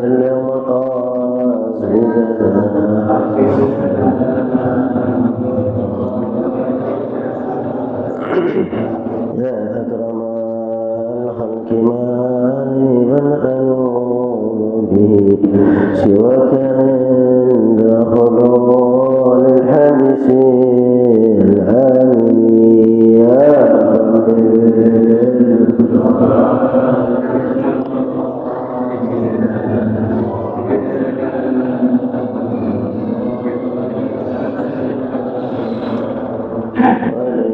بلغ مقاصدنا يا أكرم الخلق من أنوب به سواك عند حلول الحديث الآمن يا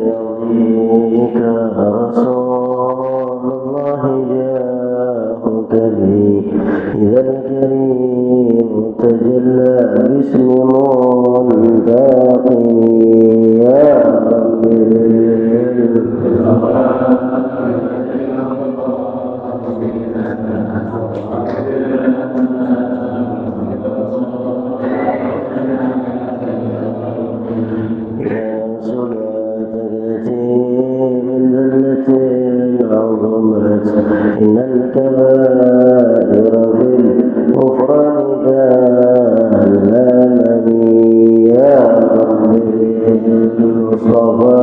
وليرضيك رسول الله جاءك به إذا الكريم تجلى باسم منتقي يا ربي إن الكبائر في الغفران كالأمم يا ربي المصطفى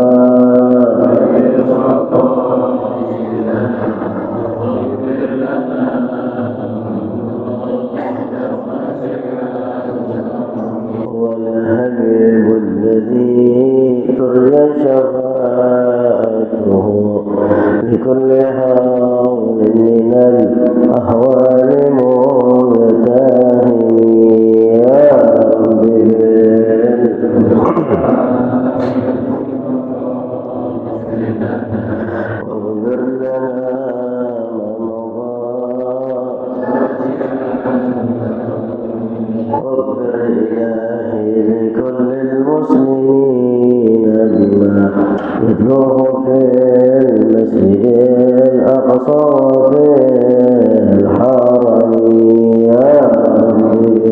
والحبيب الذي ترجى شفاعته لكل حول من الأهوال مبتهم يا ربي واغفر لنا ما مضى واغفر إلهي لكل المسلمين بما يتلوه في المسجد الأقصى في الحرم يا ربي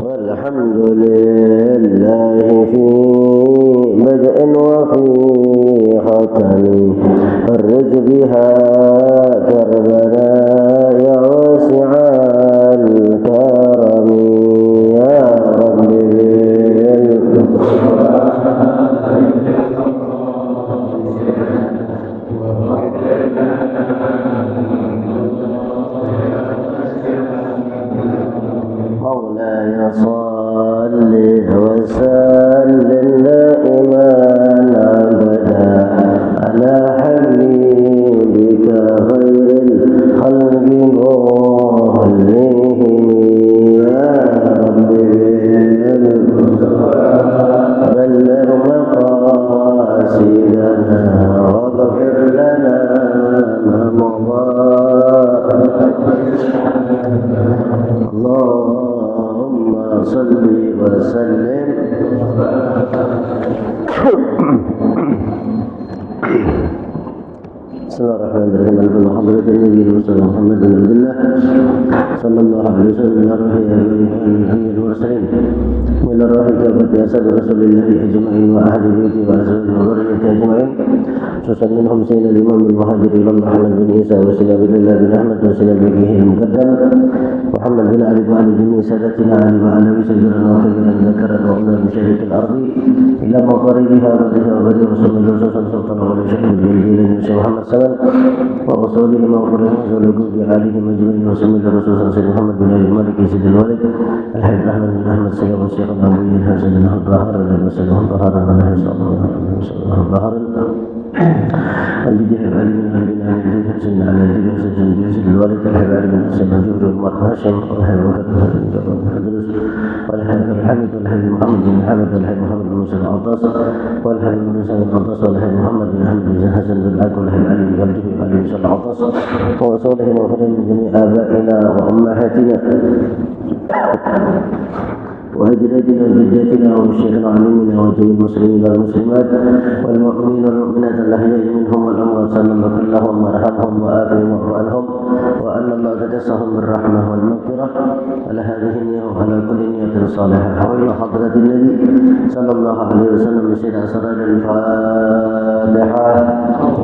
والحمد لله في بدء وفي ختم فرج بها كربنا يا واسع الكرم يا ربي مولاي صل وسلم دائما ابدا على حبيبك خير الخلق كلهم يا ربي بلغ مقاصدنا واغفر لنا ما مضى اللهم صل وسلم بسم الله الرحمن الرحيم الحمد حضرة النبي المصطفى محمد بن عبد الله صلى الله عليه وسلم إلى روح الأنبياء المرسلين وإلى روح كافة أسد رسول الله أجمعين وأهل بيته وأزواجه وذريته أجمعين خصوصا منهم سيدنا الإمام المهاجر إلى الله محمد بن عيسى وسيدنا عبد الله بن أحمد وسيدنا بنيه المقدم محمد بن علي وعلي جميع سادتنا علي وعلى سيدنا وخيرا ذكرا وأمنا من شريك الأرض إلى مقاربها وبدها وبدها رسول الله صلى الله عليه وسلم بالجيل محمد سلام ورسوله مغفره ولقوه عليه مجمعين وسمي الرسول صلى الله عليه وسلم محمد بن علي المالك سيد الوالد الحبيب أحمد بن أحمد سيد الشيخ الأبوي الحسن بن الظاهر وسلم الظاهر عليه صلى الله عليه وسلم الظاهر الجديد علي بن علي بن علي بن حسن على الجديد حسن بن سيد الوالد الحبيب علي بن حسن بن جبر المرء هاشم والحبيب الحميد والحبيب محمد بن حامد والحبيب محمد بن موسى العطاس والحبيب بن موسى العطاس والحبيب محمد بن حمد بن حسن بن العاق والحبيب علي بن علي بن موسى العطاس وصوله وفضل من جميع آبائنا وأمهاتنا وأجدادنا وجداتنا ومشايخنا وعلمنا وجميع المسلمين والمسلمات والمؤمنين والمؤمنات الأحياء منهم والأموات صلى الله كلهم وارحمهم وآفهم وعنهم وأن الله تجسهم بالرحمة والمغفرة على هذه النية وعلى كل نية الصالحة وإلى حضرة النبي صلى الله عليه وسلم بسيد أسرار الفاتحة.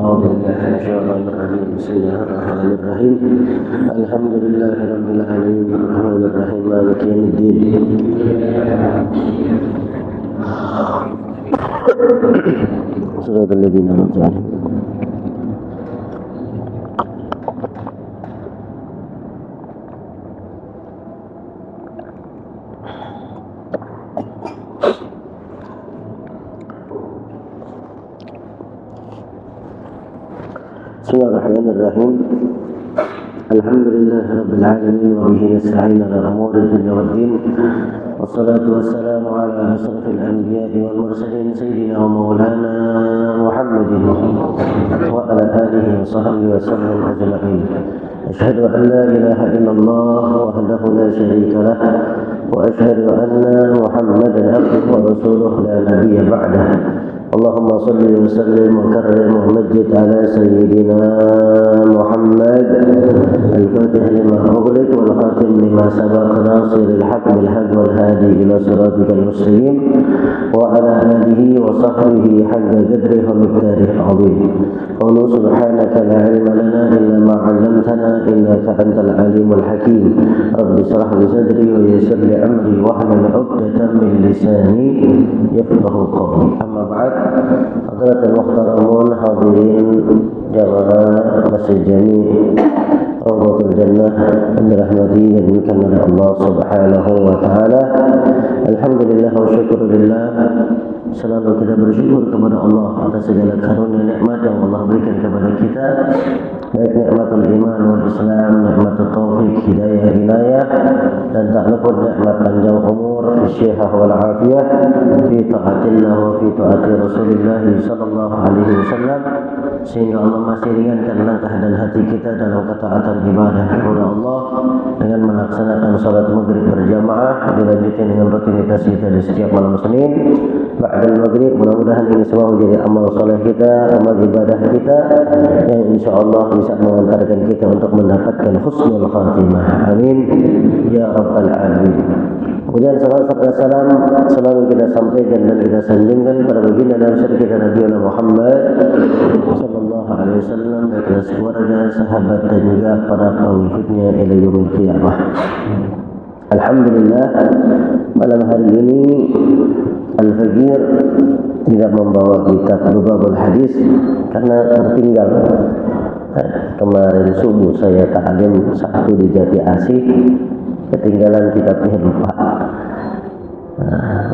أعوذ بالله من الشيطان الرجيم. بسم الله الرحمن الرحيم. الحمد لله رب العالمين الرحمن الرحيم مالك يوم الدين. صراط الذين أنعمت عليهم. بسم الله الرحمن الرحيم. الحمد لله رب العالمين وبه نستعين على أمور الدنيا والدين، والصلاة والسلام على أشرف الأنبياء والمرسلين سيدنا ومولانا محمد وعلى آله وصحبه وسلم أجمعين. أشهد أن لا إله إلا الله وحده لا شريك له، وأشهد أن محمدا عبده ورسوله لا نبي بعده. اللهم صل وسلم وكرم ومجد على سيدنا محمد الفاتح لما أغلق والخاتم لما سبق ناصر الحق بالحق والهادي إلى صراطك المستقيم وعلى آله وصحبه حق قدره ومقداره العظيم. قولوا سبحانك لا علم لنا إلا ما علمتنا إنك أنت العليم الحكيم. رب اشرح لي صدري ويسر لي أمري واحلل عقدة من لساني يفقه قولي. أما بعد، Hadirin muhtaramun, hadirin jamaah Masjid Jami' Rawdatul Jannah yang dirahmati dan dimuliakan oleh Allah Subhanahu wa taala. Alhamdulillah wa syukurillah. Selalu kita bersyukur kepada Allah atas segala karunia nikmat yang Allah berikan kepada kita, baik nikmatul iman wal Islam, nikmatul taufik, hidayah, inayah, dan tak luput nikmat panjang umur, fisyihah wal afiyah, fi taatillah wa fi taati Rasulullah sallallahu alaihi wasallam, sehingga Allah masih ringankan langkah dan hati kita dalam ketaatan ibadah kepada Allah dengan melaksanakan salat maghrib berjamaah, dilanjutkan dengan rutinitas kita di setiap malam Senin ba'dal maghrib. Mudah-mudahan ini semua menjadi amal soleh kita, amal ibadah kita yang insyaAllah bisa mengantarkan kita untuk mendapatkan husnul khatimah. Amin ya rabbal alamin. Kemudian salawat serta salam selalu kita sampaikan dan kita sanjungkan pada baginda dan syar kita Nabi Muhammad sallallahu alaihi wasallam, kepada keluarga, sahabat dan juga para pengikutnya ila yaumil qiyamah. Alhamdulillah, malam hari ini Al-Fajir tidak membawa kitab Lubabul Hadis karena tertinggal. Kemarin subuh saya ta'lim Sabtu di Jati Asih, ketinggalan kitabnya lupa.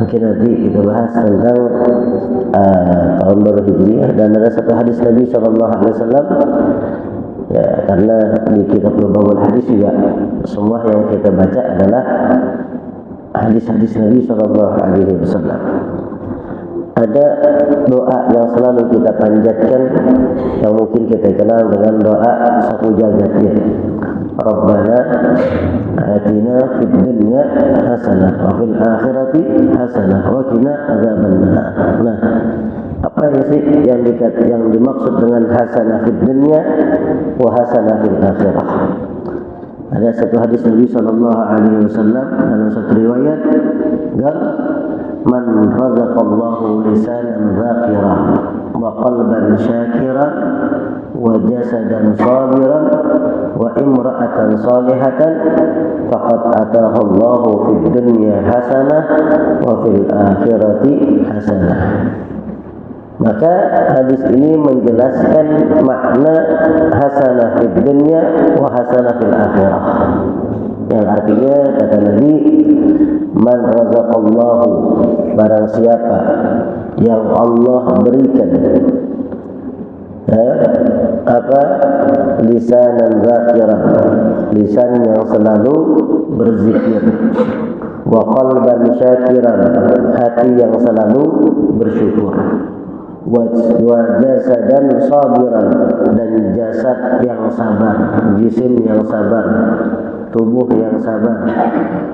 Mungkin nanti kita bahas tentang tahun baru Hijriah, dan ada satu hadis Nabi SAW. Ya, karena di kitab Lubabul Hadis juga semua yang kita baca adalah hadis-hadis Nabi SAW. Ada doa yang selalu kita panjatkan yang mungkin kita kenal dengan doa sapu jagat ya. Rabbana atina fid dunya hasanah wa fil akhirati hasanah wa qina adzabannar. Nah, apa sih yang dimaksud dengan hasanah fid dunya wa hasanah fil akhirah? Ada satu hadis Nabi sallallahu alaihi wasallam dalam satu riwayat, man razaqallahu lisanan dzakiran wa qalban syakiran wa jasadan sabiran wa imra'atan salihatan faqad atahu Allahu fid dunya hasanah wa fil akhirati hasanah. Maka hadis ini menjelaskan makna hasanah fid dunya wa hasanah fil akhirah, yang artinya kata Nabi, man razaqallahu, barang siapa yang Allah berikan lisanan zakiran, lisan yang selalu berzikir, wa qalban syakiran, hati yang selalu bersyukur, wa jasadan sabiran, dan jasad yang sabar, jisim yang sabar, tubuh yang sabar,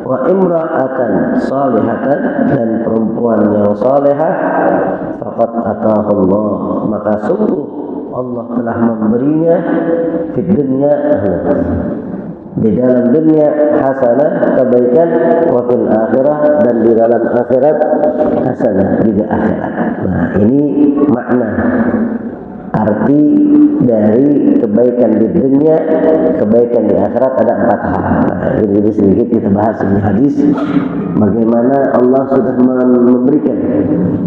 wa imra'atan salihatan, dan perempuan yang salihah, faqad atahu Allah, maka sungguh Allah telah memberinya fid dunya, Di dalam dunia hasanah, kebaikan, wa fil akhirah, dan di dalam akhirat hasanah, juga akhirat. Nah, ini makna arti dari kebaikan di dunia, kebaikan di akhirat ada 4 hal. Nah, ini sedikit kita bahas di hadis bagaimana Allah sudah memberikan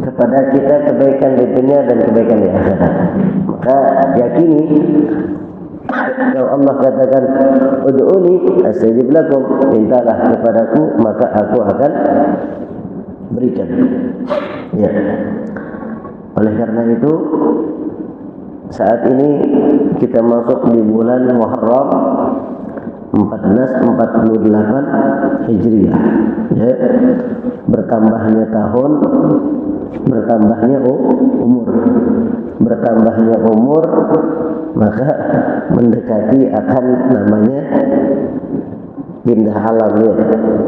kepada kita kebaikan di dunia dan kebaikan di akhirat. Maka yakini kalau Allah katakan ud'uni astajib lakum, mintalah kepadaku maka aku akan berikan. Ya. Oleh karena itu saat ini kita masuk di bulan Muharram 1448 Hijriah. Ya. Bertambahnya tahun, bertambahnya umur, maka mendekati akan namanya pindah alam ya.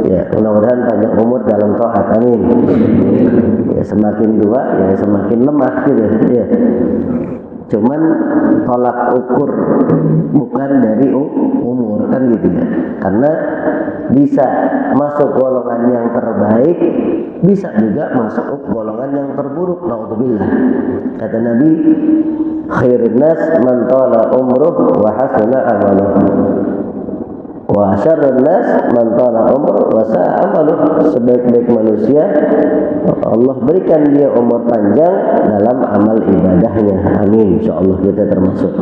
Ya, mudah-mudahan panjang umur dalam taat, amin. Ya, semakin tua ya semakin lemah gitu ya. Cuman tolak ukur bukan dari umur kan gitu ya. Karena bisa masuk golongan yang terbaik, bisa juga masuk golongan yang terburuk. Naudzubillah. Kata Nabi, khairun nas man tala umruh wa hasuna amaluh. Wa syarrun nas man tala umruh wa sa'a amaluh. Sebaik-baik manusia Allah berikan dia umur panjang dalam amal ibadahnya. Amin. Insyaallah kita termasuk.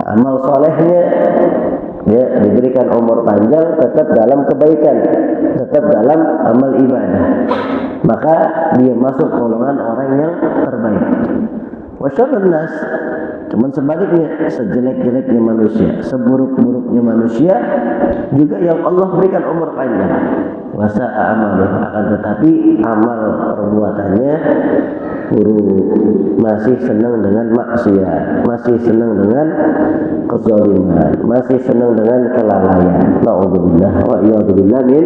Amal solehnya ya diberikan umur panjang, tetap dalam kebaikan, tetap dalam amal ibadah, maka dia masuk golongan orang yang terbaik. Wa syarrun nas, cuman sebaliknya, sejelek-jeleknya manusia, seburuk-buruknya manusia juga yang Allah berikan umur panjang. Wa sa'a amaluh, akan tetapi amal perbuatannya buruk, masih senang dengan maksiat, masih senang dengan kezaliman, masih senang dengan kelalaian. Naudzubillah wa iyadzubillah min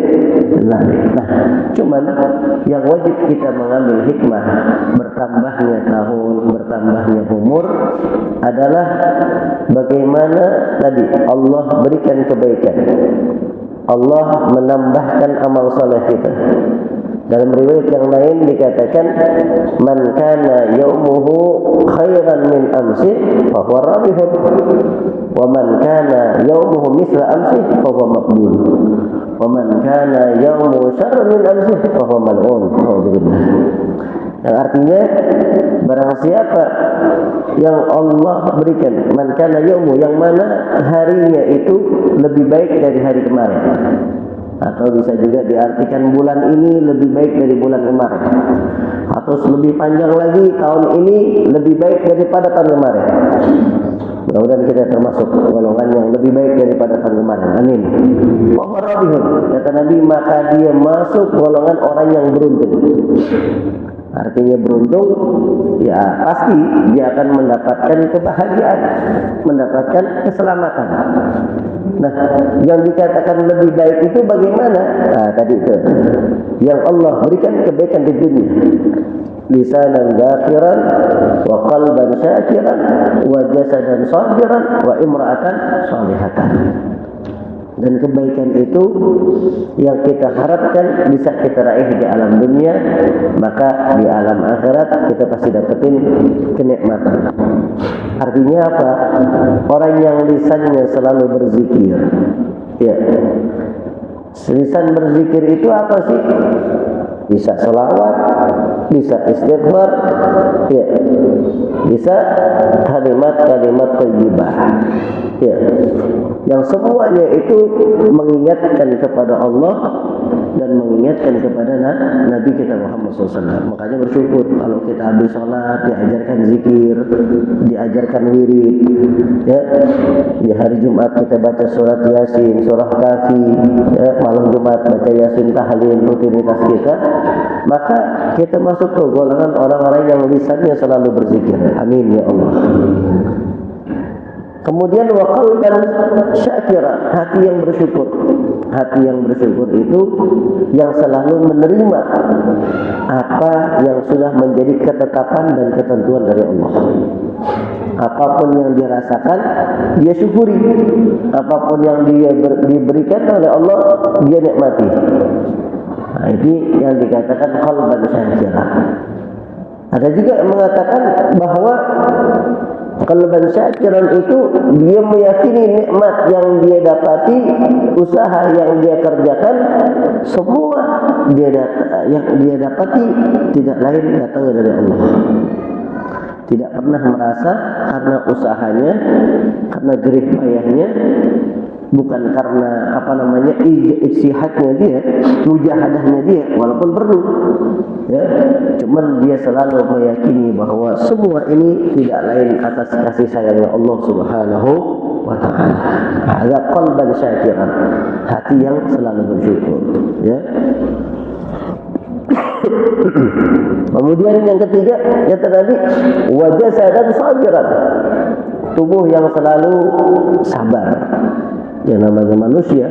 dzalik. Nah, cuman yang wajib kita mengambil hikmah bertambahnya tahun, bertambahnya umur adalah bagaimana tadi Allah berikan kebaikan, Allah menambahkan amal saleh kita. Dalam riwayat yang lain dikatakan, man kana yaumuhu khairan min amsi fa huwa rabihun, wa man kana yaumuhu misla amsi fa huwa maqbul, wa man kana yaumuhu syarran min amsi fa huwa mal'un. Alhamdulillah. Yang artinya barang siapa yang Allah berikan man kana yaumu, yang mana harinya itu lebih baik dari hari kemarin, atau bisa juga diartikan bulan ini lebih baik dari bulan kemarin, atau lebih panjang lagi tahun ini lebih baik daripada tahun kemarin. Mudah-mudahan kita termasuk golongan yang lebih baik daripada tahun kemarin. Amin. Kata Nabi, maka dia masuk golongan orang yang beruntung. Artinya beruntung, ya pasti dia akan mendapatkan kebahagiaan, mendapatkan keselamatan. Nah, yang dikatakan lebih baik itu bagaimana? Nah, tadi itu yang Allah berikan kebaikan di dunia. Lisanan dzakiran wa qalban syakiran wa jasadan sabiran wa imra'atan salihatan. Dan kebaikan itu yang kita harapkan bisa kita raih di alam dunia, maka di alam akhirat kita pasti dapetin kenikmatan. Artinya apa? Orang yang lisannya selalu berzikir, ya, lisan berzikir itu apa sih? Bisa selawat, bisa istighfar, ya, bisa kalimat-kalimat thayyibah, ya, yang semuanya itu mengingatkan kepada Allah dan mengingatkan kepada Nabi kita Muhammad SAW. Makanya bersyukur kalau kita habis sholat diajarkan zikir, diajarkan wirid, ya. Di hari Jumat kita baca surat Yasin, surah Kahfi, ya. Malam Jumat baca Yasin, tahlil, rutinitas kita. Maka kita masuk ke golongan orang-orang yang lisannya selalu berzikir. Amin ya Allah. Kemudian wa qalban syakira, hati yang bersyukur, hati yang bersyukur itu yang selalu menerima apa yang sudah menjadi ketetapan dan ketentuan dari Allah. Apapun yang dia rasakan, dia syukuri. Apapun yang dia diberikan oleh Allah, dia nikmati. Nah, ini yang dikatakan qalban syakirah. Ada juga yang mengatakan bahwa qalban syakiran itu dia meyakini nikmat yang dia dapati, usaha yang dia kerjakan, semua yang dia dapati tidak lain datang dari Allah. Tidak pernah merasa karena usahanya, karena jerih payahnya, bukan karena ijtihadnya dia, mujahadahnya dia, walaupun perlu, ya, cuman dia selalu meyakini bahwa semua ini tidak lain atas kasih sayangnya Allah Subhanahu wa Ta'ala. Ada qalban syakiran, hati yang selalu bersyukur, ya. Kemudian yang ketiga, kata Nabi, wa jasadan sabiran, tubuh yang selalu sabar. Yang namanya manusia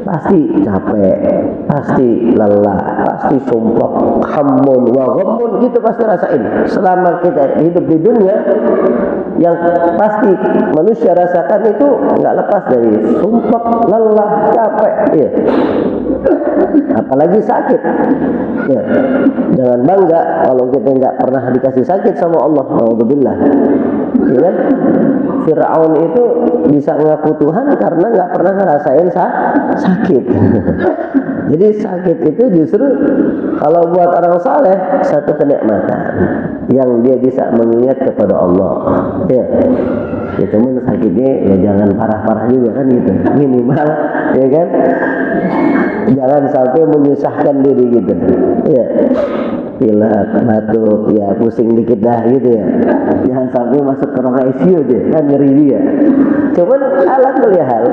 pasti capek, pasti lelah, pasti sumpah, hammun wa ghammun, kita pasti rasain. Selama kita hidup di dunia, yang pasti manusia rasakan itu nggak lepas dari sumpah, lelah, capek, ya. Apalagi sakit, ya. Jangan bangga kalau kita nggak pernah dikasih sakit sama Allah. Alhamdulillah, ya kan? Fir'aun itu bisa ngaku Tuhan karena nggak pernah ngerasain sakit. Jadi sakit itu justru kalau buat orang saleh satu kenikmatan yang dia bisa mengingat kepada Allah. Ya, itu pun sakitnya ya jangan parah-parah juga kan gitu, minimal, ya kan? Jangan sampai menyusahkan diri gitu. Ya. Pilek, batuk, ya pusing dikit dah gitu ya. Jangan sampai masuk ke ruang ICU deh, kan ngeri dia. Cuman ala kulli hal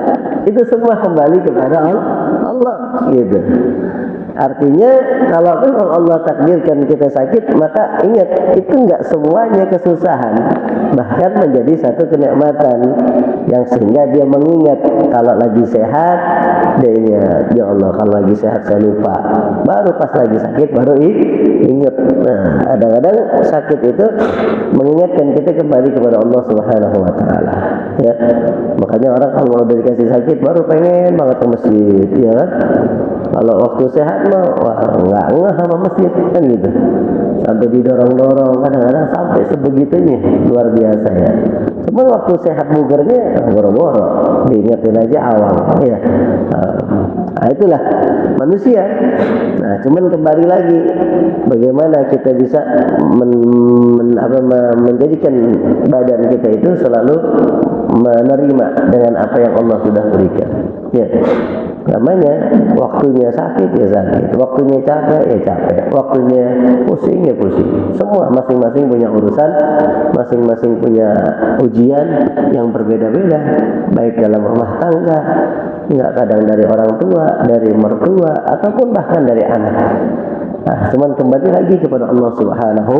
itu semua kembali kepada Allah gitu. Artinya kalau memang Allah takdirkan kita sakit, maka ingat itu enggak semuanya kesusahan, bahkan menjadi satu kenikmatan yang sehingga dia mengingat kalau lagi sehat dia ingat, ya Allah kalau lagi sehat saya lupa, baru pas lagi sakit baru ingat. Nah, kadang-kadang sakit itu mengingatkan kita kembali kepada Allah Subhanahu wa Ta'ala, ya. Makanya orang kalau udah dikasih sakit baru pengen banget ke masjid, ya kan? Kalau waktu sehat mah wah nggak ngeh sama masjid kan gitu, sampai didorong-dorong, kadang-kadang sampai sebegitunya, luar biasa ya. Cuma waktu sehat bugarnya boro-boro, diingetin aja awal, ya. Nah, itulah manusia. Nah, cuman kembali lagi, bagaimana kita bisa menjadikan badan kita itu selalu menerima dengan apa yang Allah sudah berikan. Ya, namanya waktunya sakit ya sakit, waktunya capek ya capek, waktunya pusing ya pusing. Semua masing-masing punya urusan, masing-masing punya ujian yang berbeda-beda, baik dalam rumah tangga, enggak kadang dari orang tua, dari mertua, ataupun bahkan dari anak. Nah, cuman kembali lagi kepada Allah Subhanahu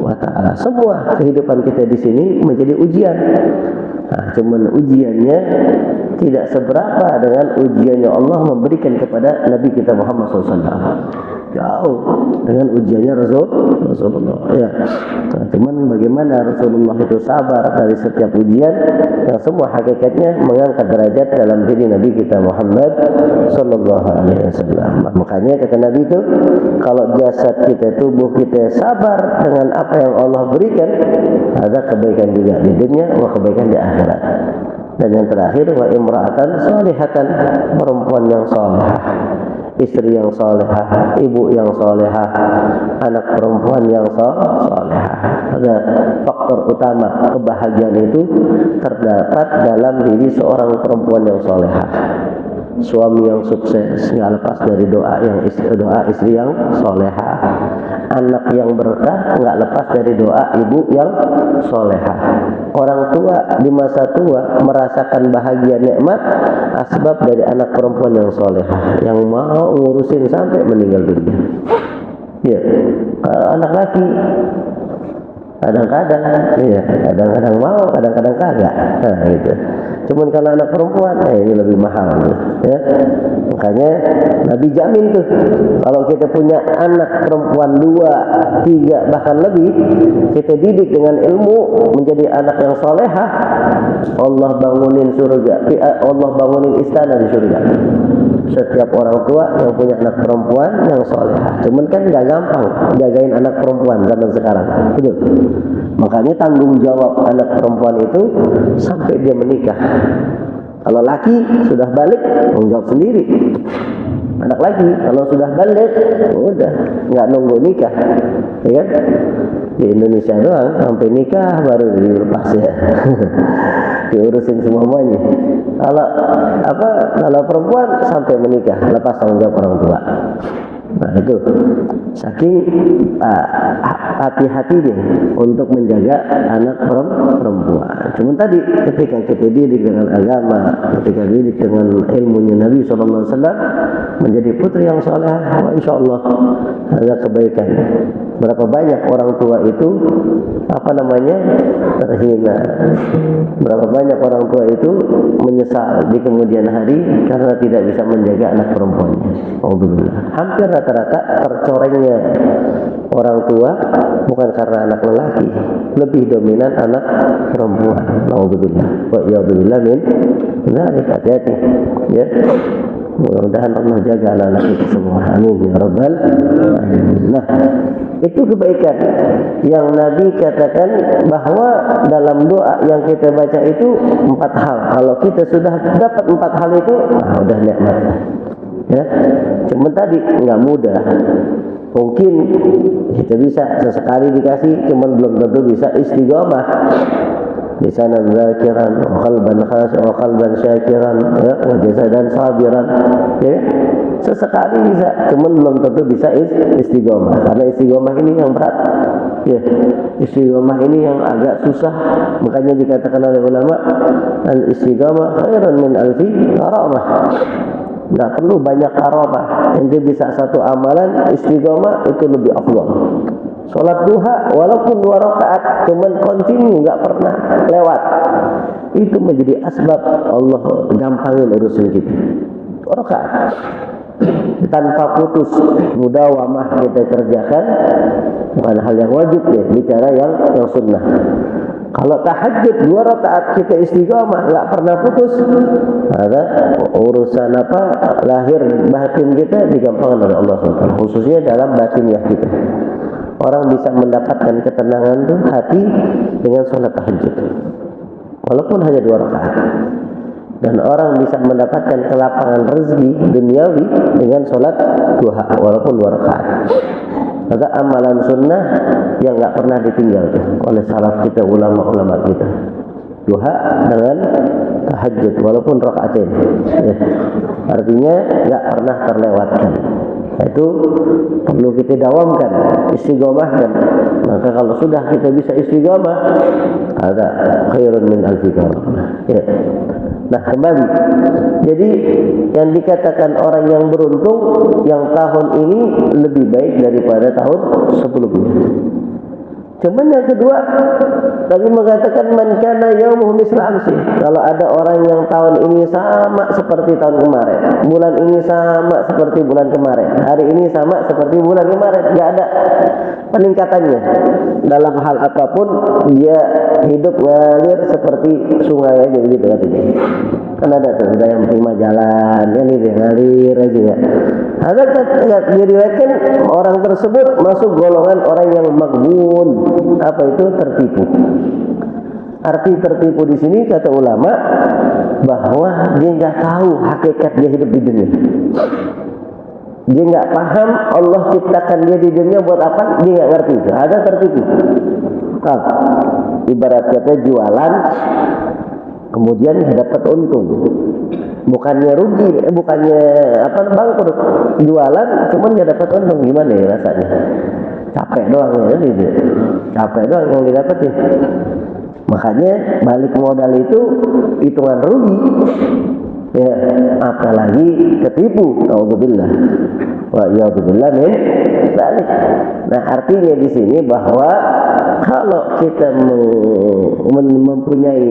wa Ta'ala. Semua kehidupan kita di sini menjadi ujian. Nah, cuman ujiannya tidak seberapa dengan ujiannya Allah memberikan kepada Nabi kita Muhammad SAW. Jauh dengan ujiannya Rasulullah. Ya. Nah, cuman bagaimana Rasulullah itu sabar dari setiap ujian yang semua hakikatnya mengangkat derajat dalam diri Nabi kita Muhammad Sallallahu Alaihi Wasallam. Makanya kata Nabi itu, kalau jasad kita, tubuh kita sabar dengan apa yang Allah berikan, ada kebaikan juga di dunia, wa kebaikan di akhirat. Dan yang terakhir, wa imra'atan salihatan, perempuan yang salihah, istri yang salihah, ibu yang salihah, anak perempuan yang salihah. Ada faktor utama kebahagiaan itu terdapat dalam diri seorang perempuan yang salihah. Suami yang sukses nggak lepas dari doa istri yang salihah. Anak yang berkah nggak lepas dari doa ibu yang salihah. Orang tua di masa tua merasakan bahagia nikmat asbab dari anak perempuan yang salihah, yang mau ngurusin sampai meninggal dunia. Ya, anak laki kadang-kadang, iya, kadang-kadang mau, kadang-kadang kagak. Nah, gitu. Cuman kalau anak perempuan, ini lebih mahal, ya. Makanya Nabi jamin tuh, kalau kita punya anak perempuan 2, 3 bahkan lebih, kita didik dengan ilmu menjadi anak yang solehah, Allah bangunin surga, Allah bangunin istana di surga. Setiap orang tua yang punya anak perempuan yang solehah. Cuman kan nggak gampang jagain anak perempuan zaman sekarang, betul. Makanya tanggung jawab anak perempuan itu sampai dia menikah. Kalau laki sudah balik, tanggung jawab sendiri. Anak laki kalau sudah balik, udah nggak nunggu nikah, ya kan? Di Indonesia doang sampai nikah baru dilepas ya. Diurusin semuanya. Kalau perempuan sampai menikah lepas tanggung jawab orang tua. Nah itu saking hati-hatinya untuk menjaga anak perempuan. Cuma tadi ketika kita didik dengan agama, ketika didik dengan ilmunya Nabi SAW, menjadi putri yang saleh, insyaallah ada kebaikan. Berapa banyak orang tua itu terhina. Berapa banyak orang tua itu menyesal di kemudian hari karena tidak bisa menjaga anak perempuannya. Alhamdulillah. Hampir rata-rata tercorengnya orang tua bukan karena anak lelaki, lebih dominan anak perempuan. Alhamdulillah. Wa ya'udzubillah min hati-hati, ya. Mudah-mudahan Allah jaga anak-anak kita semua. Amin ya rabbal alamin. Nah, itu kebaikan yang Nabi katakan bahwa dalam doa yang kita baca itu 4 hal. Kalau kita sudah dapat 4 hal itu, udah nikmat. Ya, cuma tadi nggak mudah. Mungkin kita bisa sesekali dikasih, cuma belum tentu bisa istiqomah. Lisanan zakiran, wa qalban khashi'an, wa qalban syakiran, ya, wa jasadan sabiran. Ya, sesekali bisa, cuma belum tentu bisa istiqomah. Karena istiqomah ini yang berat. Ya, istiqomah ini yang agak susah. Makanya dikatakan oleh ulama, al-istiqomah khairun min alfi karamah. Nggak perlu banyak karamah. Ente bisa satu amalan istiqomah itu lebih afdal. Salat duha walaupun 2 rakaat, cuman continue nggak pernah lewat, itu menjadi asbab Allah gampangin urusan kita. 2 rakaat tanpa putus, mudawamah kita kerjakan, bukan hal yang wajib ya, bicara yang sunnah. Kalau tahajud 2 rakaat kita istiqomah nggak pernah putus, ada urusan lahir batin kita digampangkan oleh Allah SWT, khususnya dalam batinnya kita. Orang bisa mendapatkan ketenangan tuh hati dengan sholat tahajud, walaupun hanya 2 rakaat. Dan orang bisa mendapatkan kelapangan rezeki duniawi dengan sholat duha, walaupun 2 rakaat. Maka amalan sunnah yang nggak pernah ditinggal oleh salaf kita, ulama-ulama kita. Duha dengan tahajud, walaupun rakaatin. Ya. Artinya nggak pernah terlewatkan. Itu perlu kita dawamkan, istiqomahkan. Maka kalau sudah kita bisa istiqomah, ada khairun min alfi karamah. Ya. Nah, kembali. Jadi yang dikatakan orang yang beruntung yang tahun ini lebih baik daripada tahun sebelumnya. Cuman yang kedua, Nabi mengatakan man kana yaumuhu misla amsi. Kalau ada orang yang tahun ini sama seperti tahun kemarin, bulan ini sama seperti bulan kemarin, hari ini sama seperti bulan kemarin, enggak ada peningkatannya. Dalam hal apapun dia hidup ngalir seperti sungai aja begitu katanya. Kan ada tuh yang terima jalan, kan itu ngalir aja ya. Ada diriwayatkan orang tersebut masuk golongan orang yang maghbun. Apa itu? Tertipu. Arti tertipu di sini kata ulama bahwa dia nggak tahu hakikat dia hidup di dunia. Dia nggak paham Allah ciptakan dia di dunia buat apa, dia nggak ngerti. Ada tertipu. Ibarat kata jualan, kemudian dapat untung. Bukannya rugi, bukannya bangkrut. Jualan, cuman nggak dapat untung, gimana ya rasanya? Capek doang ya, gitu. Capek doang yang didapetin. Makanya balik modal itu hitungan rugi. Ya, apalagi ketipu, naudzubillah. Wa iyadzubillah min dzalik. Nah, artinya di sini bahwa kalau kita mempunyai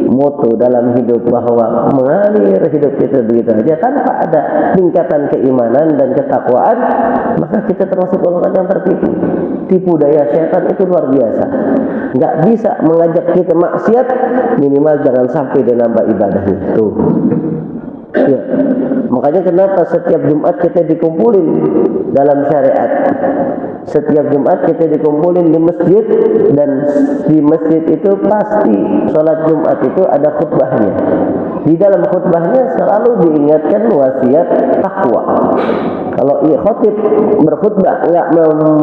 moto dalam hidup bahwa mengalir hidup kita begitu aja tanpa ada tingkatan keimanan dan ketakwaan, maka kita termasuk golongan yang tertipu. Tipu daya setan itu luar biasa. Nggak bisa mengajak kita maksiat, minimal jangan sampai dia nambah ibadahnya. Tuh. Ya. Makanya kenapa setiap Jumat kita dikumpulin dalam syariat. Setiap Jumat kita dikumpulin di masjid, dan di masjid itu pasti sholat Jumat itu ada khutbahnya. Di dalam khutbahnya selalu diingatkan wasiat takwa. Kalau khotib berkhutbah nggak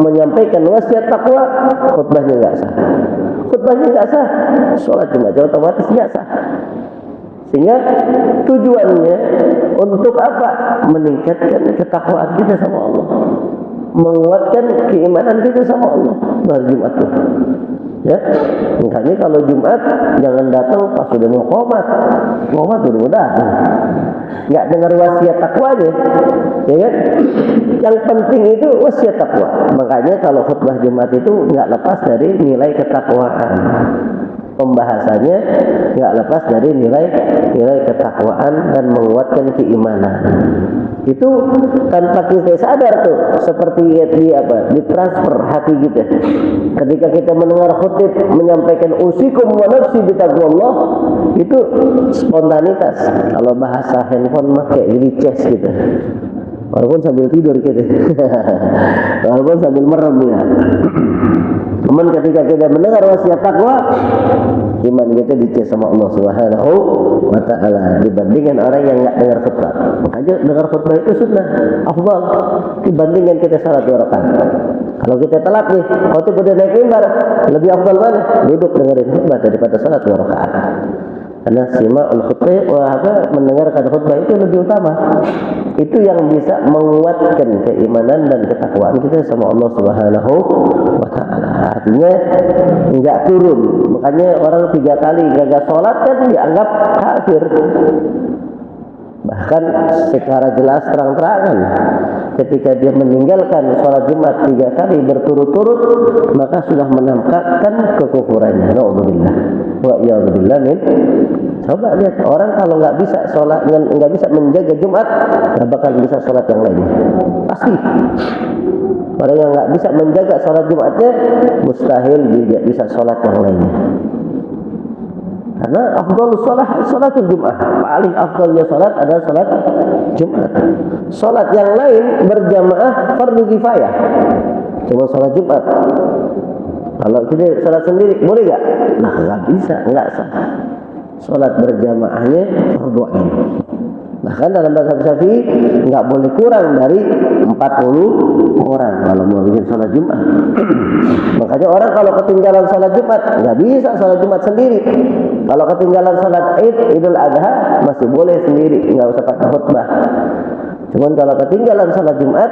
menyampaikan wasiat takwa, khutbahnya nggak sah. Khutbahnya nggak sah, sholat Jumat otomatis nggak sah. Sehingga tujuannya untuk apa? Meningkatkan ketakwaan kita sama Allah, menguatkan keimanan kita sama Allah pada Jumat itu. Ya, makanya kalau Jumat jangan datang pas sudah mau qomat udah datang, nggak dengar wasiat takwanya, ya kan? Yang penting itu wasiat takwa. Makanya kalau khutbah Jumat itu nggak lepas dari nilai ketakwaan. Pembahasannya nggak lepas dari nilai ketakwaan dan menguatkan keimanan. Itu tanpa kita sadar tuh, seperti ditransfer hati kita. Ketika kita mendengar khutib menyampaikan usikum wa nafsi bitaqwallah, itu spontanitas. Kalau bahasa handphone mah kayak jadi chess gitu. Walaupun sambil tidur gitu. Walaupun sambil merem ya. Cuman ketika kita mendengar wasiat takwa, iman kita dicek sama Allah Subhanahu wa ta'ala dibandingkan orang yang enggak dengar khutbah. Makanya dengar khutbah itu sunnah, afdal dibandingkan kita salat 2 rakaat. Kalau kita telat nih, khutib udah naik mimbar, lebih afdal mana? Duduk dengerin khutbah daripada salat 2 rakaat. Karena sima'ul khutbah, mendengarkan khutbah itu lebih utama. Itu yang bisa menguatkan keimanan dan ketakwaan kita sama Allah Subhanahu wa ta'ala. Artinya enggak turun. Makanya orang 3 kali gagal sholat kan dianggap kafir. Bahkan secara jelas terang-terangan, ketika dia meninggalkan sholat Jumat 3 kali berturut-turut, maka sudah menampakkan kekufurannya. Na'udzubillah wa iyadzubillah min. Coba lihat orang kalau nggak bisa sholat, nggak bisa menjaga Jumat, nggak bakal bisa sholat yang lain. Pasti. Orang yang nggak bisa menjaga sholat Jumatnya, mustahil juga bisa sholat yang lainnya. Karena afdhalus sholatul Jum'ah. Paling afdhalnya sholat adalah sholat Jumat. Sholat yang lain berjamaah fardu kifayah. Cuma sholat Jumat. Kalau kita sholat sendiri boleh nggak? Nah, nggak bisa, nggak sah. Sholat berjamaahnya fardu ain. Bahkan dalam mazhab Syafi'i nggak boleh kurang dari 40 orang kalau mau bikin sholat Jumat. Makanya orang kalau ketinggalan sholat Jumat nggak bisa sholat Jumat sendiri. Kalau ketinggalan sholat Idul Adha masih boleh sendiri, nggak usah pakai khutbah. Cuman kalau ketinggalan sholat Jumat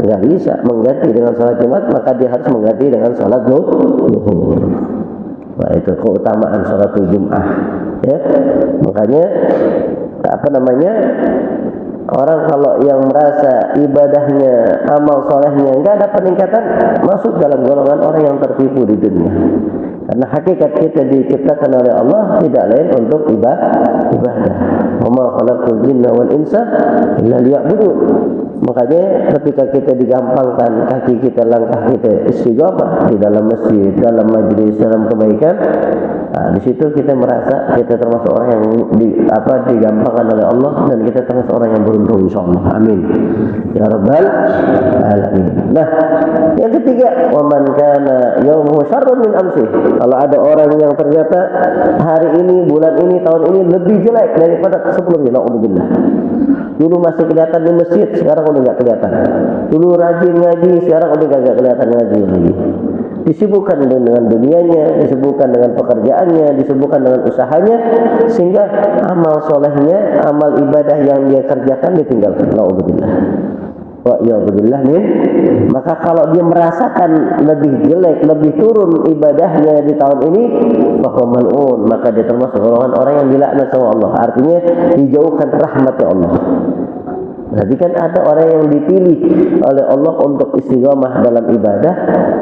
nggak bisa mengganti dengan sholat Jumat, maka dia harus mengganti dengan sholat zuhur. Wah, itu keutamaan sholatul Jum'ah. Ya, makanya orang kalau yang merasa ibadahnya, amal solehnya enggak ada peningkatan, masuk dalam golongan orang yang tertipu di dunia. Karena hakikat kita diciptakan oleh Allah tidak lain untuk ibadah. Wa ma khalaqtul jinna wal insa illa liya'budun. Makanya ketika kita digampangkan kaki kita, langkah kita istiqamah di dalam masjid, dalam majlis, dalam kebaikan, nah, di situ kita merasa kita termasuk orang yang digampangkan oleh Allah, dan kita termasuk orang yang beruntung insyaallah. Amin ya rabbal alamin. Nah, yang ketiga, wa man kana yaumuhu syarrun min amsi. Kalau ada orang yang ternyata hari ini, bulan ini, tahun ini lebih jelek daripada sebelumnya, naudzubillah. Dulu masih kelihatan di masjid, sekarang udah nggak kelihatan. Dulu rajin ngaji, sekarang udah nggak kelihatan ngaji lagi. Disibukkan dengan dunianya, disibukkan dengan pekerjaannya, disibukkan dengan usahanya, sehingga amal solehnya, amal ibadah yang dia kerjakan ditinggalkan. Naudzubillah wa iyadzubillah min. Maka kalau dia merasakan lebih jelek, lebih turun ibadahnya di tahun ini, bahwa mal'un, maka dia termasuk golongan orang yang dilaknat sama Allah. Artinya dijauhkan rahmatnya Allah. Berarti kan ada orang yang dipilih oleh Allah untuk istiqamah dalam ibadah,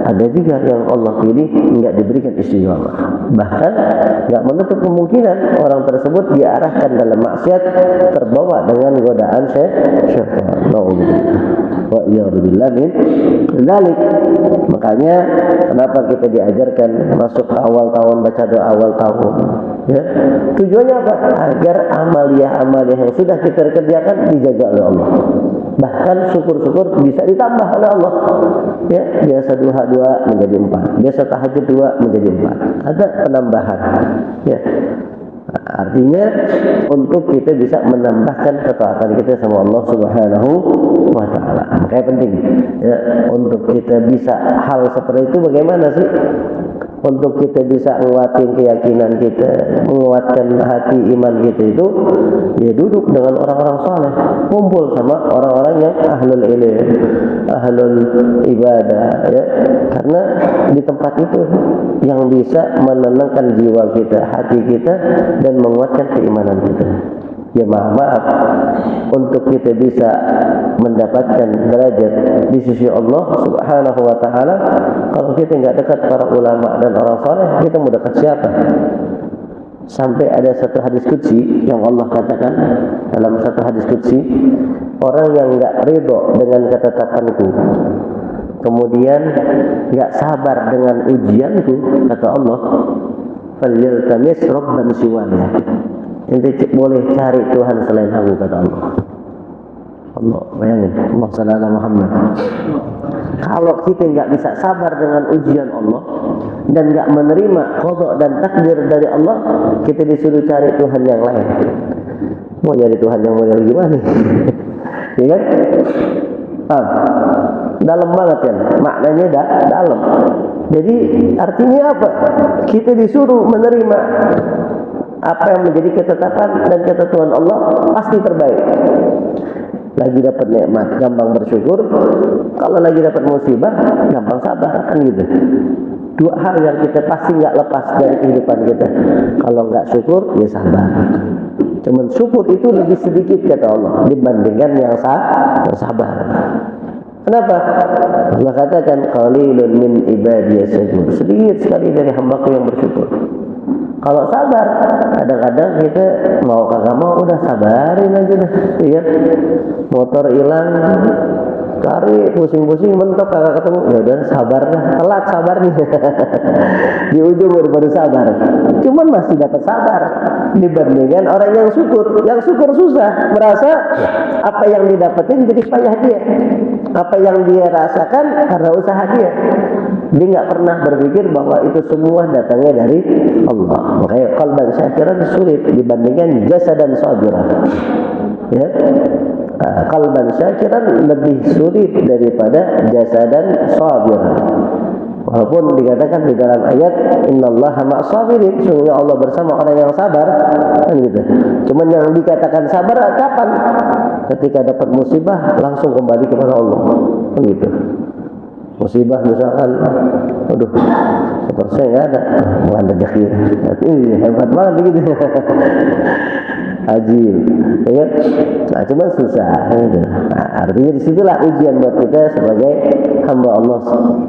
ada juga yang Allah pilih enggak diberikan istiqamah. Bahkan enggak menutup kemungkinan orang tersebut diarahkan dalam maksiat, terbawa dengan godaan syaitan. Wa iyyabillah min dzalik. Makanya kenapa kita diajarkan masuk awal tahun baca doa awal tahun? Ya. Tujuannya apa? Agar amaliyah-amaliyah yang sudah kita kerjakan dijaga oleh Allah. Bahkan syukur-syukur bisa ditambah oleh Allah. Ya, biasa duha 2 menjadi 4, biasa tahajud 2 menjadi 4. Ada penambahan. Ya. Artinya untuk kita bisa menambahkan ketaatan kita sama Allah Subhanahu wa taala. Makanya penting ya untuk kita bisa hal seperti itu bagaimana sih? Untuk kita bisa menguatkan keyakinan kita, menguatkan hati iman kita itu, ya duduk dengan orang-orang saleh, kumpul sama orang-orang yang ahlul ilm, ahlul ibadah, ya. Karena di tempat itu yang bisa menenangkan jiwa kita, hati kita, dan menguatkan keimanan kita. Ya maaf, untuk kita bisa mendapatkan derajat di sisi Allah Subhanahu wa taala, kalau kita enggak dekat para ulama dan orang saleh, kita mau dekat siapa? Sampai ada satu hadis qudsi yang Allah katakan dalam satu hadis qudsi, orang yang enggak ridho dengan ketetapanku, kemudian enggak sabar dengan ujianku, kata Allah, falyaltamis rabban siwaya. Ente boleh cari Tuhan selain aku, kata Allah. Allah, bayangin, Allah sallallahu alaihi Muhammad. Kalau kita nggak bisa sabar dengan ujian Allah dan nggak menerima qada dan takdir dari Allah, kita disuruh cari Tuhan yang lain. Mau nyari Tuhan yang model gimana? Ya kan? Dalam banget kan? Maknanya dalam. Jadi artinya apa? Kita disuruh menerima apa yang menjadi ketetapan dan ketentuan Allah pasti terbaik. Lagi dapat nikmat, gampang bersyukur. Kalau lagi dapat musibah, gampang sabar, kan gitu. Dua hal yang kita pasti nggak lepas dari kehidupan kita. Kalau nggak syukur, ya sabar. Cuman syukur itu lebih sedikit, kata Allah, dibandingkan yang sabar. Kenapa? Allah katakan qalilun min ibadiyas syakur. Sedikit sekali dari hambaku yang bersyukur. Kalau sabar, kadang-kadang kita mau kagak mau udah sabarin aja deh, iya. Motor hilang, cari pusing-pusing mentok kagak ketemu, ya udah sabar dah, telat sabarnya. Di ujung baru sabar. Cuman masih dapat sabar dibandingkan orang yang syukur. Yang syukur susah, merasa apa yang didapetin jadi payah dia. Apa yang dia rasakan karena usaha dia. Dia nggak pernah berpikir bahwa itu semua datangnya dari Allah. Makanya qalban syakiran sulit dibandingkan jasadan sabiran. Ya, qalban syakiran lebih sulit daripada jasadan sabiran. Walaupun dikatakan di dalam ayat innallaha ma'as sabirin, sungguh Allah bersama orang yang sabar, kan gitu. Cuman yang dikatakan sabar kapan? Ketika dapat musibah langsung kembali kepada Allah, kan gitu. Musibah misalkan, aduh, seperti saya nggak ada rezeki, hebat banget begitu. Ajib, ya. Nah, cuma susah. Gitu. Nah, artinya disitulah ujian buat kita sebagai hamba Allah,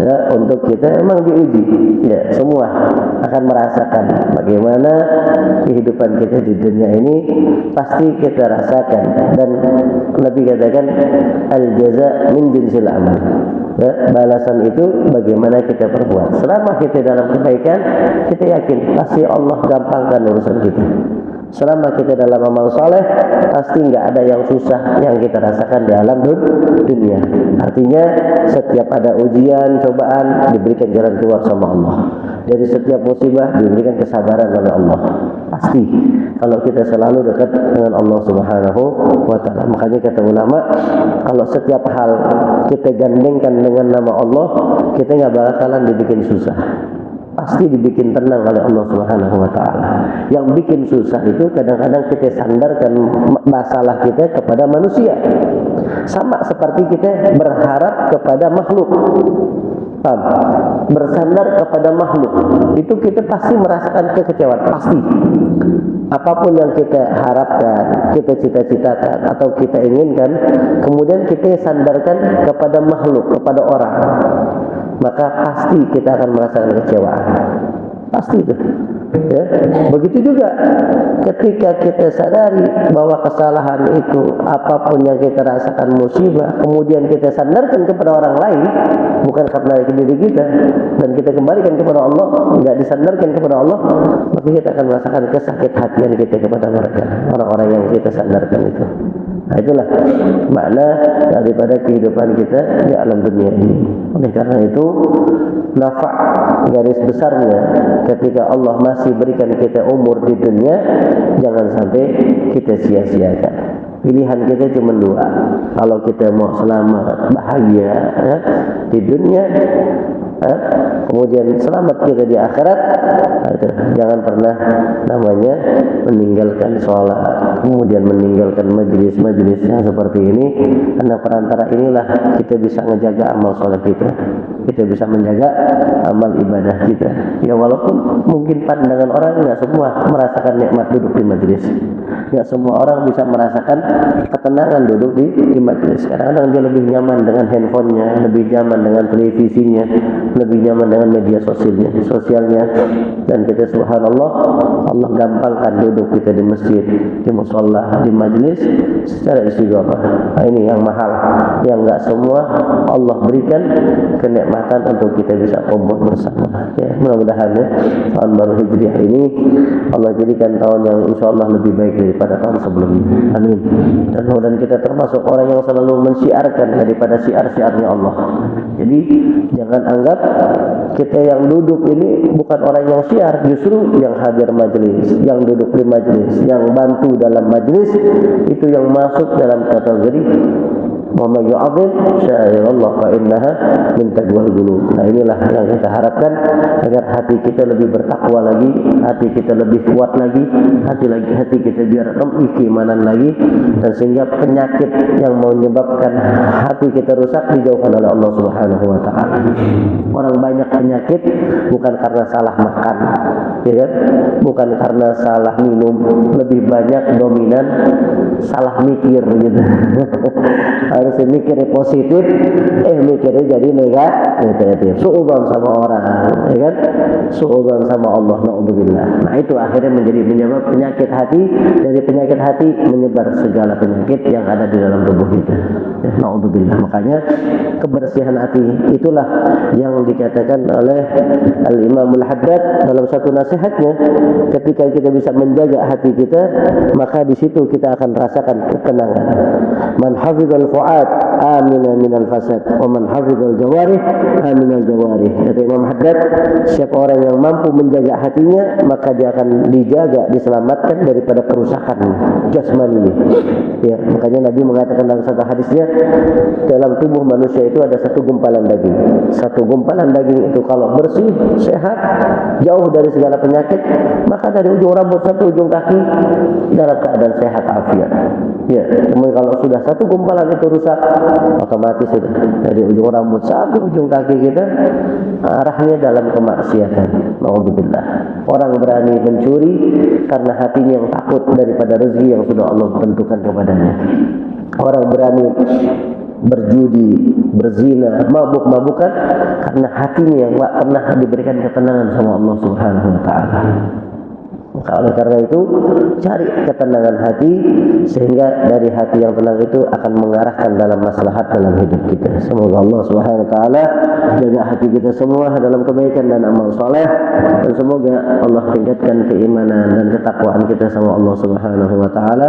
ya, untuk kita memang diuji. Ya, semua akan merasakan bagaimana kehidupan kita di dunia ini pasti kita rasakan. Dan Nabi katakan al jaza min jinsil amal. Ya, balasan itu bagaimana kita perbuat. Selama kita dalam kebaikan, kita yakin pasti Allah gampangkan urusan kita. Selama kita dalam amal soleh, pasti nggak ada yang susah yang kita rasakan di alam dunia. Artinya setiap ada ujian, cobaan, diberikan jalan keluar sama Allah. Dari setiap musibah diberikan kesabaran oleh Allah. Pasti kalau kita selalu dekat dengan Allah Subhanahu wa taala. Makanya kata ulama, kalau setiap hal kita gandengkan dengan nama Allah, kita nggak bakalan dibikin susah. Pasti dibikin tenang oleh Allah Subhanahu wa taala. Yang bikin susah itu kadang-kadang kita sandarkan masalah kita kepada manusia. Sama seperti kita berharap kepada makhluk. bersandar kepada makhluk, itu kita pasti merasakan kekecewaan, pasti. Apapun yang kita harapkan, kita cita-citakan atau kita inginkan, kemudian kita sandarkan kepada makhluk, kepada orang, maka pasti kita akan merasakan kekecewaan. Pasti itu. Ya. Begitu juga ketika kita sadari bahwa kesalahan itu, apapun yang kita rasakan musibah, kemudian kita sandarkan kepada orang lain, bukan karena diri kita, dan kita kembalikan kepada Allah, enggak disandarkan kepada Allah, maka kita akan merasakan kesakit hatian kita kepada mereka, orang-orang yang kita sandarkan itu. Nah, itulah makna daripada kehidupan kita di alam dunia ini. Oleh karena itu, nafa' garis besarnya ketika Allah masih berikan kita umur di dunia, jangan sampai kita sia-siakan. Pilihan kita cuma dua. Kalau kita mau selamat, bahagia ya, di dunia, kemudian selamat kita di akhirat, jangan pernah namanya meninggalkan sholat, kemudian meninggalkan majelis-majelis yang seperti ini, karena perantara inilah kita bisa menjaga amal sholat kita bisa menjaga amal ibadah kita. Ya walaupun mungkin pandangan orang nggak semua merasakan nikmat duduk di majelis, nggak semua orang bisa merasakan ketenangan duduk di majelis. Kadang-kadang dia lebih nyaman dengan handphonenya, lebih nyaman dengan televisinya, lebih nyaman dengan media sosialnya, dan kita subhanallah, Allah gampangkan duduk kita di masjid, di musholla, di majelis secara istiqomah. Nah, ini yang mahal, yang nggak semua Allah berikan kenikmatan untuk kita bisa kumpul bersama. Ya, mudah-mudahan ya, tahun baru Hijriah ini Allah jadikan tahun yang insya Allah lebih baik daripada tahun sebelumnya. Amin. Dan mudah-mudahan kita termasuk orang yang selalu mensiarkan daripada siar-siarnya Allah. Jadi jangan anggap kita yang duduk ini bukan orang yang siar, justru yang hadir majelis, yang duduk di majelis, yang bantu dalam majelis, itu yang masuk dalam kategori wa may yu'azzim sya'airallah fa innaha min taqwal qulub. Nah, inilah yang kita harapkan agar hati kita lebih bertakwa lagi, hati kita lebih kuat lagi, hati kita biar lebih keimanan lagi, dan sehingga penyakit yang menyebabkan hati kita rusak dijauhkan oleh Allah Subhanahu wa taala. Orang banyak penyakit bukan karena salah makan, ya kan? Bukan karena salah minum, lebih banyak dominan salah mikir gitu. Harusnya mikirnya positif, mikirnya jadi negatif. Suudzon sama orang, ya kan? Suudzon sama Allah, na'udzubillah. Nah, itu akhirnya menyebab penyakit hati, dari penyakit hati menyebar segala penyakit yang ada di dalam tubuh kita. Ya, na'udzubillah. Makanya kebersihan hati itulah yang dikatakan oleh Al-Imam Al-Haddad dalam satu nasihatnya, ketika kita bisa menjaga hati kita, maka di situ kita akan rasakan ketenangan. Man hafizal fu'ad amina minal fasad, wa man hafizal jawarih aminal jawarih. Kata Imam Haddad, siapa orang yang mampu menjaga hatinya, maka dia akan dijaga, diselamatkan daripada kerusakan jasmani. Ya, makanya Nabi mengatakan dalam satu hadisnya, dalam tubuh manusia itu ada satu gumpalan daging. Satu gumpalan daging itu kalau bersih, sehat, jauh dari segala penyakit, maka dari ujung rambut sampai ujung kaki dalam keadaan sehat afiat. Ya, kemudian kalau sudah satu gumpalan itu rusak, otomatis itu dari ujung rambut sampai ujung kaki kita arahnya dalam kemaksiatan. Nauzubillah. Orang berani mencuri karena hatinya yang takut daripada rezeki yang sudah Allah tentukan kepadanya. Orang berani berjudi, berzina, mabuk-mabukan karena hatinya yang tak pernah diberikan ketenangan sama Allah Subhanahu wa taala. Maka oleh karena itu, cari ketenangan hati, sehingga dari hati yang tenang itu akan mengarahkan dalam maslahat dalam hidup kita. Semoga Allah Subhanahu wa taala jaga hati kita semua dalam kebaikan dan amal soleh, dan semoga Allah tingkatkan keimanan dan ketakwaan kita sama Allah Subhanahu wa taala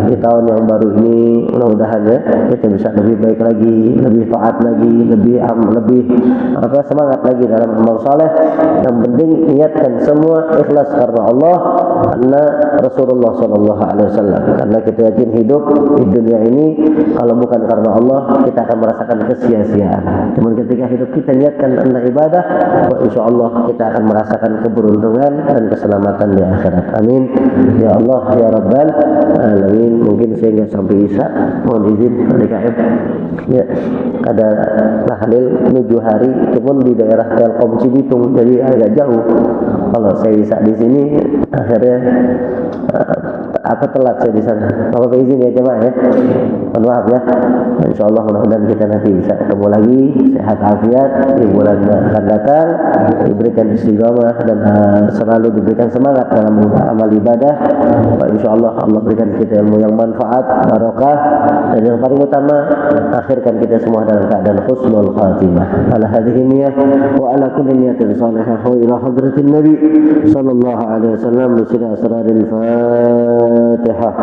di tahun yang baru ini. Mudah-mudahan ya, kita bisa lebih baik lagi, lebih taat lagi, lebih semangat lagi dalam amal soleh. Yang penting niatkan semua ikhlas karena Allah, anna Rasulullah sallallahu alaihi wasallam. Karena kita yakin hidup di dunia ini kalau bukan karena Allah kita akan merasakan kesia-siaan. Cuman ketika hidup kita niatkan karena ibadah, insyaallah kita akan merasakan keberuntungan dan keselamatan di akhirat. Amin. Ya Allah ya Rabbal alamin. Mungkin saya nggak sampai Isya, mohon izin DKM. Ya, ada tahlil 7 hari, cuman di daerah Telkom Cibitung, jadi agak jauh. Kalau saya Isya di sini, akhirnya telat saya di sana. Bapak izin ya jemaah ya. Mohon maaf ya. Insyaallah mudah-mudahan kita nanti bisa ketemu lagi, sehat afiat di bulan akan datang, diberikan istiqamah dan selalu diberikan semangat dalam amal ibadah. Insyaallah Allah berikan kita ilmu yang manfaat, barokah, dan yang paling utama akhirkan kita semua dalam keadaan husnul khatimah. Ala hadhihi niyyah wa ala kulli niyatin salihah wa ila hadratin nabi sallallahu alaihi wasallam bi asraril Fatihah.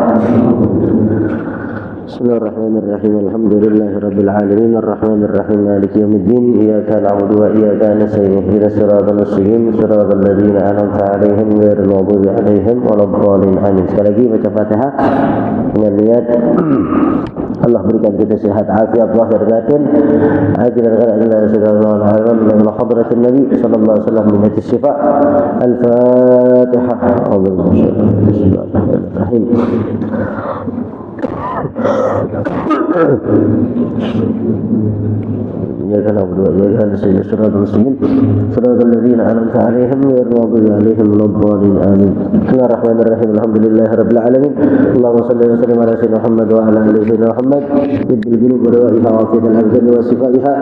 Bismillahirrahmanirrahim. Alhamdulillahirabbil alamin arrahmanir rahim maliki yaumiddin iyyaka na'budu wa iyyaka nasta'in ihdinas siratal mustaqim siratal ladzina an'amta 'alaihim ghairil maghdubi 'alaihim waladdallin amin. Sekali lagi baca Fatihah dengan niat Allah berikan kita sehat afiat zahir batin ajilan ghaira sallallahu alaihi wa hadratin nabi sallallahu alaihi wasallam min syifa al-Fatihah. Bismillahirrahmanirrahim. Ya kana berdua ya kana siratal mustaqim siratal ladzina an'amta 'alaihim ghairil maghdubi 'alaihim waladdallin amin. Bismillahirrahmanirrahim. Alhamdulillahirabbil alamin. Allahumma shalli wa sallim ala sayyidina Muhammad wa ala ali sayyidina Muhammad bil qulub wa dawa'iha wa fi al-abdan wa sifaiha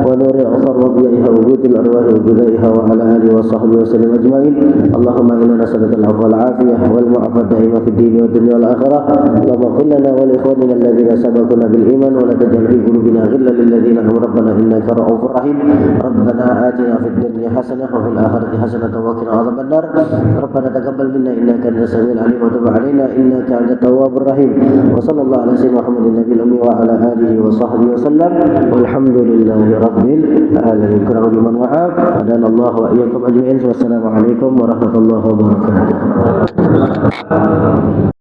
wa nuri al-asar wa bi'iha wa wujudil arwah wa bidaiha wa ala alihi wa sahbihi wa sallam ajma'in. Allahumma inna nas'aluka al-'afwa wal 'afiyah wal mu'afata daima fid din wa dunya wal akhirah. Allahumma qul lana wa li ikhwanina alladhina sabaquna bil iman wa la taj'al fi qulubina ghillan lil ladzina amanu rabbana innaka ra'ufur rahim. Rabbana atina fid dunya hasanah wa fil akhirati hasanah wa qina adhaban nar. Rabbana taqabbal minna innaka antas samiul alim wa tub 'alaina innaka antat tawwabur rahim. Wa sallallahu ala sayyidina Muhammadin nabiyil ummi wa ala alihi wa sahbihi wa sallam. Walhamdulillahi rabbil alamin. Kurang lebih mohon maaf. Hadanallahu wa iyyakum ajma'in. Wassalamu alaikum warahmatullahi wabarakatuh.